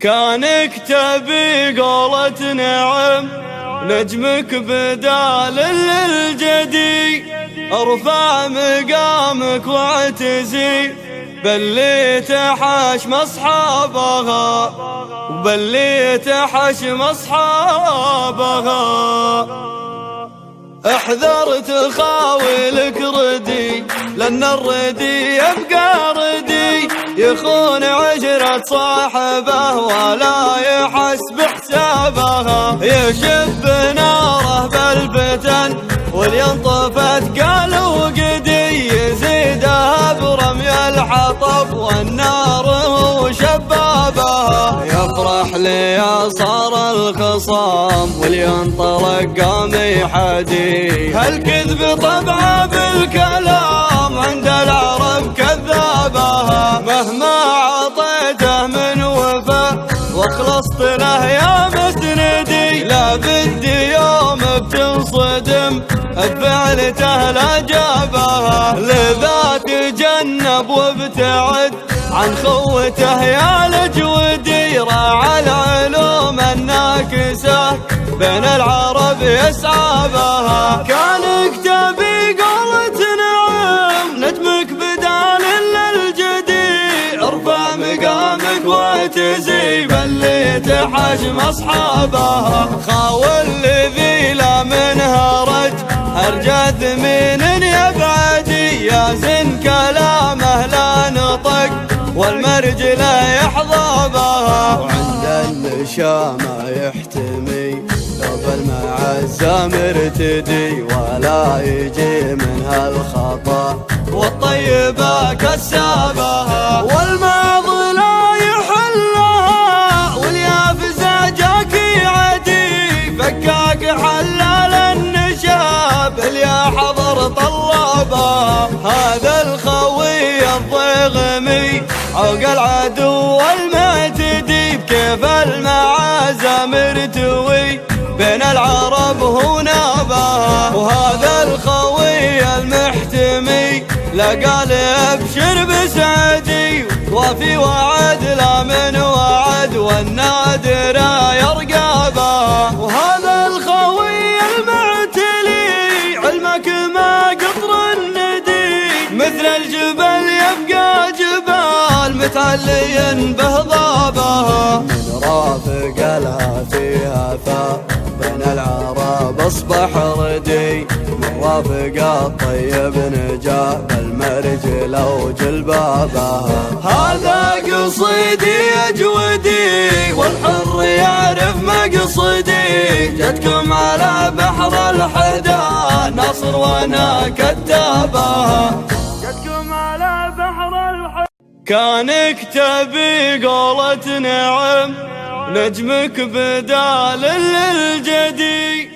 كانك تبي قولة نعم، نجمك بدال للجدي، ارفع مقامك واعتزي باللي تحشم اصحابها، وباللي تحشم اصحابها. احذر تخاولك ردي، لان الردي يبقى ردي، يخون عشرة صاحبه ولا يحس بحسابها. يشب ناره بالفتن ولينطفت قال وقدي، يزيدها برمي الحطب والنار هو شبابها. يفرح لي صار الخصام ولينطلق قام يحدي، هالكذب طبعه بالكلام عند العرب كذابها. مهما عطيته من وفا واخلصت له يا مسندي، لا بدي يوم بتنصدم بفعلته لا جابها. لذا تجنب وابتعد عن خوته يا الجودي، راعى العلوم الناكسة بين العرب يسعى بها. كانك تبي قولة نعم، نجمك بدال للجدي، ارفع مقامك واعتزي باللي تحشم اصحابها. خاول لذي لا منها رج ارجى ثمين يبعدي، يا زن كلامه لا نطق والمرج لا يحظى بها. وعند النشامة يحتمي لو بالمعزة مرتدي، ولا يجي منها الخطأ والطيبة كسابها. والماض لا يحلها واليافزة جاك عدي، فكاك حلال النشاب اليا حضر طلابها. هذا الخوي الضيغمي عوق العدو المعتدي، بكيف المعازة مرتوي بين العرب هو نابها. وهذا الخوي المحتمي لقال ابشر بسعدي، وفي وعد لا من وعد والنادر يرقابها. وهذا الخوي المعتلي علمك ما قطر الندي، مثل الجبل يبقى جبال متعلي به ضابها. من رافق لها فيها بين العرب اصبح ردي، من رافق الطيب نجا بالمرج لو جلبابها. هذا قصيدي اجودي والحر يعرف مقصدي، جتكم على بحر الحدا نصر وانا كتابها. جتكم على بحر الحدا. كانك تبي قولة نعم، نجمك بدال للجدي،